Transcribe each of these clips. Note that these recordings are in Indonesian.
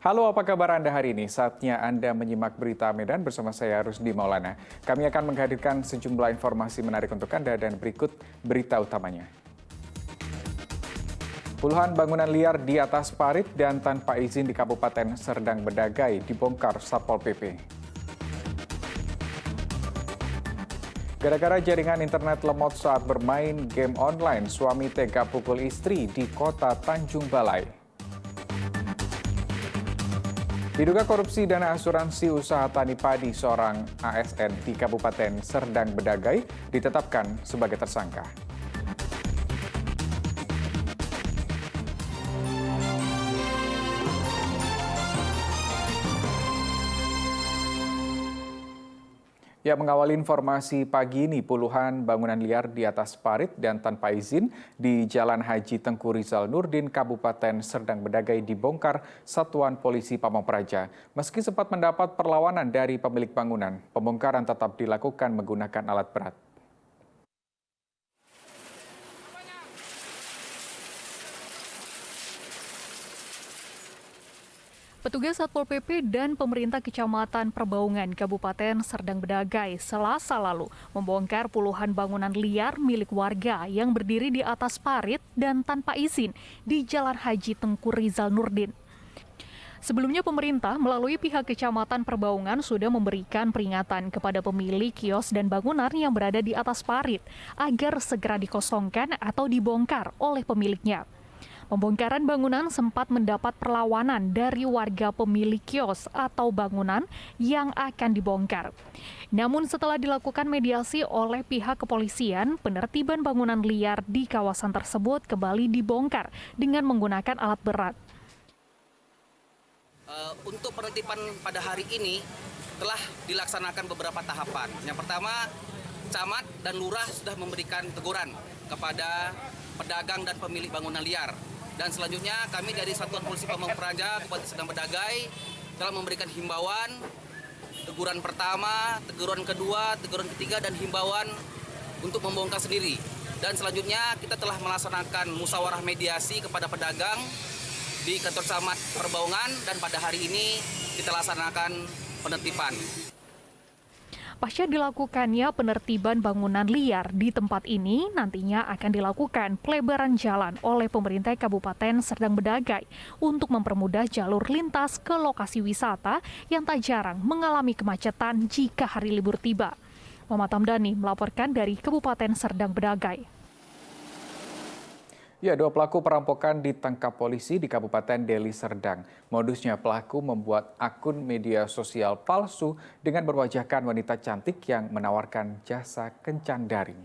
Halo, apa kabar Anda hari ini? Saatnya Anda menyimak berita Medan bersama saya Rusdi Maulana. Kami akan menghadirkan sejumlah informasi menarik untuk Anda dan berikut berita utamanya. Puluhan bangunan liar di atas parit dan tanpa izin di Kabupaten Serdang Bedagai dibongkar Satpol PP. Gara-gara jaringan internet lemot saat bermain game online, suami tega pukul istri di kota Tanjung Balai. Diduga korupsi dana asuransi usaha tani padi seorang ASN di Kabupaten Serdang Bedagai ditetapkan sebagai tersangka. Ya, mengawali informasi pagi ini, puluhan bangunan liar di atas parit dan tanpa izin di Jalan Haji Tengku Rizal Nurdin, Kabupaten Serdang Bedagai dibongkar Satuan Polisi Pamong Praja. Meski sempat mendapat perlawanan dari pemilik bangunan, pembongkaran tetap dilakukan menggunakan alat berat. Petugas Satpol PP dan pemerintah Kecamatan Perbaungan Kabupaten Serdang Bedagai Selasa lalu membongkar puluhan bangunan liar milik warga yang berdiri di atas parit dan tanpa izin di Jalan Haji Tengku Rizal Nurdin. Sebelumnya pemerintah melalui pihak Kecamatan Perbaungan sudah memberikan peringatan kepada pemilik kios dan bangunan yang berada di atas parit agar segera dikosongkan atau dibongkar oleh pemiliknya. Pembongkaran bangunan sempat mendapat perlawanan dari warga pemilik kios atau bangunan yang akan dibongkar. Namun setelah dilakukan mediasi oleh pihak kepolisian, penertiban bangunan liar di kawasan tersebut kembali dibongkar dengan menggunakan alat berat. Untuk penertiban pada hari ini telah dilaksanakan beberapa tahapan. Yang pertama, camat dan lurah sudah memberikan teguran kepada pedagang dan pemilik bangunan liar. Dan selanjutnya kami dari Satuan Polisi Pamong Praja Kabupaten Serdang Bedagai telah memberikan himbauan, teguran pertama, teguran kedua, teguran ketiga, dan himbauan untuk membongkar sendiri. Dan selanjutnya kita telah melaksanakan musyawarah mediasi kepada pedagang di kantor camat Perbaungan dan pada hari ini kita laksanakan penertiban. Pasca dilakukannya penertiban bangunan liar di tempat ini, nantinya akan dilakukan pelebaran jalan oleh pemerintah Kabupaten Serdang Bedagai untuk mempermudah jalur lintas ke lokasi wisata yang tak jarang mengalami kemacetan jika hari libur tiba. Muhammad Hamdani melaporkan dari Kabupaten Serdang Bedagai. Ya, dua pelaku perampokan ditangkap polisi di Kabupaten Deli Serdang. Modusnya pelaku membuat akun media sosial palsu dengan berwajahkan wanita cantik yang menawarkan jasa kencan daring.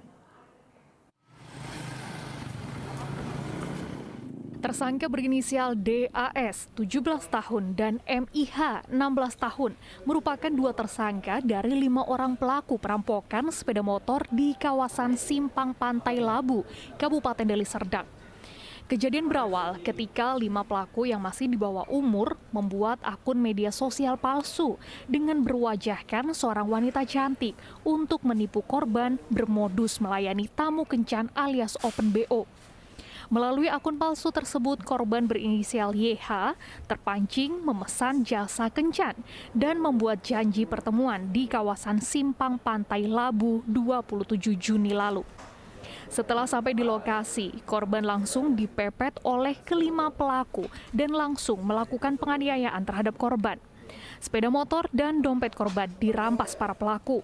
Tersangka berinisial DAS 17 tahun dan MIH 16 tahun merupakan dua tersangka dari 5 orang pelaku perampokan sepeda motor di kawasan Simpang Pantai Labu, Kabupaten Deli Serdang. Kejadian berawal ketika 5 pelaku yang masih di bawah umur membuat akun media sosial palsu dengan berwajahkan seorang wanita cantik untuk menipu korban bermodus melayani tamu kencan alias open BO. Melalui akun palsu tersebut, korban berinisial YH terpancing memesan jasa kencan dan membuat janji pertemuan di kawasan Simpang Pantai Labu 27 Juni lalu. Setelah sampai di lokasi, korban langsung dipepet oleh kelima pelaku dan langsung melakukan penganiayaan terhadap korban. Sepeda motor dan dompet korban dirampas para pelaku.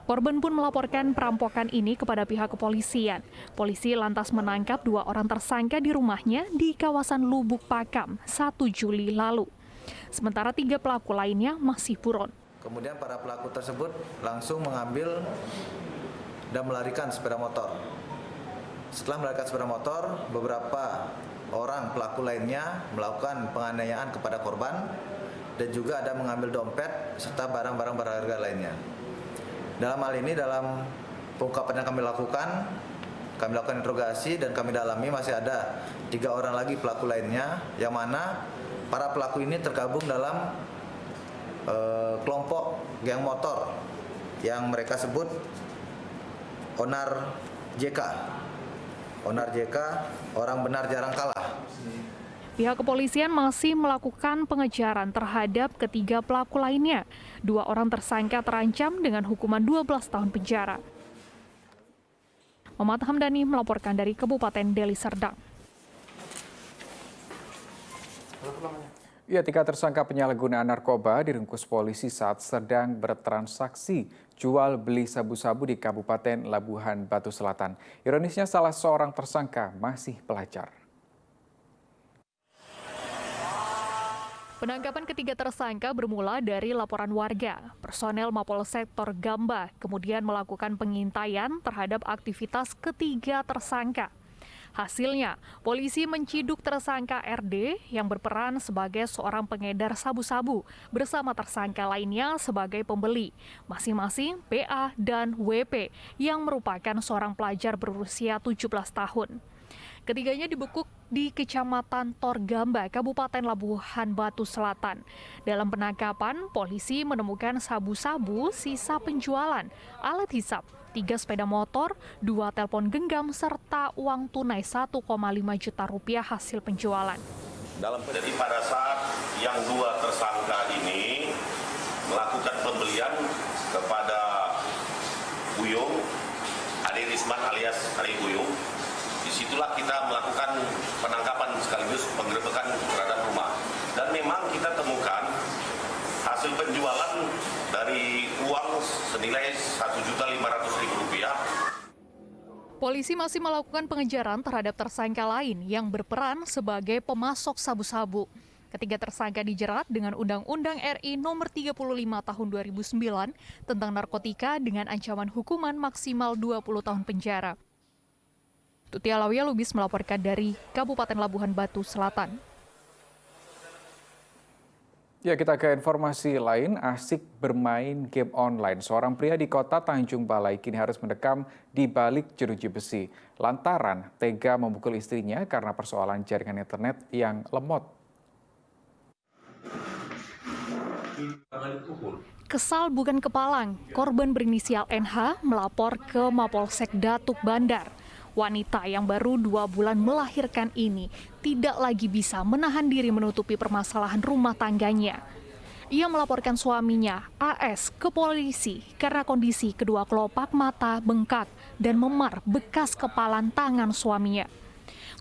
Korban pun melaporkan perampokan ini kepada pihak kepolisian. Polisi lantas menangkap 2 orang tersangka di rumahnya di kawasan Lubuk Pakam 1 Juli lalu. Sementara 3 pelaku lainnya masih buron. Kemudian para pelaku tersebut langsung mengambil dan melarikan sepeda motor. Setelah melarikan sepeda motor, beberapa orang pelaku lainnya melakukan penganiayaan kepada korban dan juga ada mengambil dompet serta barang-barang berharga lainnya. Dalam hal ini, dalam pengungkapan yang kami lakukan interogasi dan kami dalami masih ada 3 orang lagi pelaku lainnya, yang mana para pelaku ini tergabung dalam kelompok geng motor yang mereka sebut Onar JK, orang benar jarang kalah. Pihak kepolisian masih melakukan pengejaran terhadap ketiga pelaku lainnya. 2 orang tersangka terancam dengan hukuman 12 tahun penjara. Muhammad Hamdani melaporkan dari Kabupaten Deli Serdang. Ya, 3 tersangka penyalahgunaan narkoba diringkus polisi saat sedang bertransaksi jual beli sabu-sabu di Kabupaten Labuhan Batu Selatan. Ironisnya salah seorang tersangka masih pelajar. Penangkapan ketiga tersangka bermula dari laporan warga. Personel Mapolsek Gamba kemudian melakukan pengintaian terhadap aktivitas ketiga tersangka. Hasilnya, polisi menciduk tersangka RD yang berperan sebagai seorang pengedar sabu-sabu bersama tersangka lainnya sebagai pembeli, masing-masing PA dan WP yang merupakan seorang pelajar berusia 17 tahun. Ketiganya dibekuk di Kecamatan Torgamba, Kabupaten Labuhan Batu Selatan. Dalam penangkapan, polisi menemukan sabu-sabu sisa penjualan, alat hisap, 3 sepeda motor, 2 telepon genggam, serta uang tunai 1,5 juta rupiah hasil penjualan. Jadi pada saat yang 2 tersangka ini melakukan pembelian kepada Buyung, Ade Risman alias Ade Buyung, disitulah kita melakukan penangkapan sekaligus penggerebekan terhadap rumah. Dan memang kita temukan hasil penjualan dari uang senilai Rp1.500.000. Polisi masih melakukan pengejaran terhadap tersangka lain yang berperan sebagai pemasok sabu-sabu. Ketiga tersangka dijerat dengan Undang-Undang RI Nomor 35 Tahun 2009 tentang narkotika dengan ancaman hukuman maksimal 20 tahun penjara. Tuti Alawiyah Lubis melaporkan dari Kabupaten Labuhan Batu Selatan. Ya, kita ke informasi lain, asik bermain game online. Seorang pria di kota Tanjung Balai kini harus mendekam di balik jeruji besi lantaran tega memukul istrinya karena persoalan jaringan internet yang lemot. Kesal bukan kepalang, korban berinisial NH melapor ke Mapolsek Datuk Bandar. Wanita yang baru 2 bulan melahirkan ini tidak lagi bisa menahan diri menutupi permasalahan rumah tangganya. Ia melaporkan suaminya, AS, ke polisi karena kondisi kedua kelopak mata bengkak dan memar bekas kepalan tangan suaminya.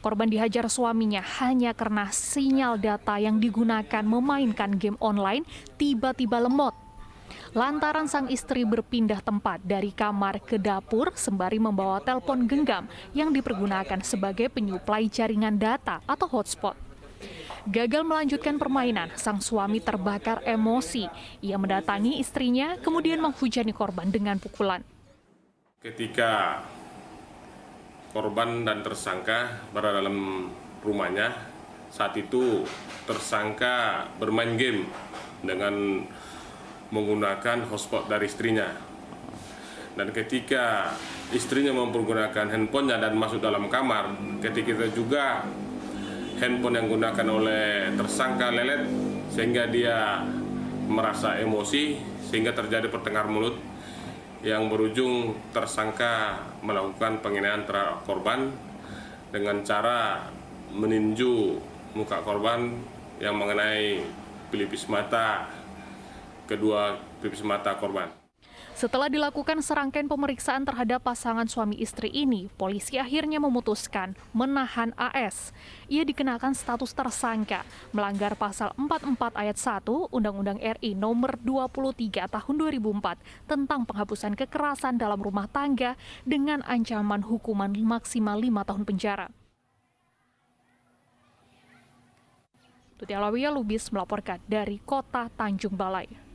Korban dihajar suaminya hanya karena sinyal data yang digunakan memainkan game online tiba-tiba lemot. Lantaran sang istri berpindah tempat dari kamar ke dapur sembari membawa telepon genggam yang dipergunakan sebagai penyuplai jaringan data atau hotspot. Gagal melanjutkan permainan, sang suami terbakar emosi. Ia mendatangi istrinya, kemudian menghujani korban dengan pukulan. Ketika korban dan tersangka berada dalam rumahnya, saat itu tersangka bermain game dengan menggunakan hotspot dari istrinya. Dan ketika istrinya mempergunakan handphonenya dan masuk dalam kamar, ketika itu juga handphone yang digunakan oleh tersangka lelet sehingga dia merasa emosi sehingga terjadi pertengkar mulut yang berujung tersangka melakukan penghinaan terhadap korban dengan cara meninju muka korban yang mengenai pelipis mata kedua pelipis mata korban. Setelah dilakukan serangkaian pemeriksaan terhadap pasangan suami istri ini, polisi akhirnya memutuskan menahan AS. Ia dikenakan status tersangka melanggar pasal 44 ayat 1 Undang-Undang RI Nomor 23 Tahun 2004 tentang penghapusan kekerasan dalam rumah tangga dengan ancaman hukuman maksimal 5 tahun penjara. Tuti Alawiyah Lubis melaporkan dari Kota Tanjung Balai.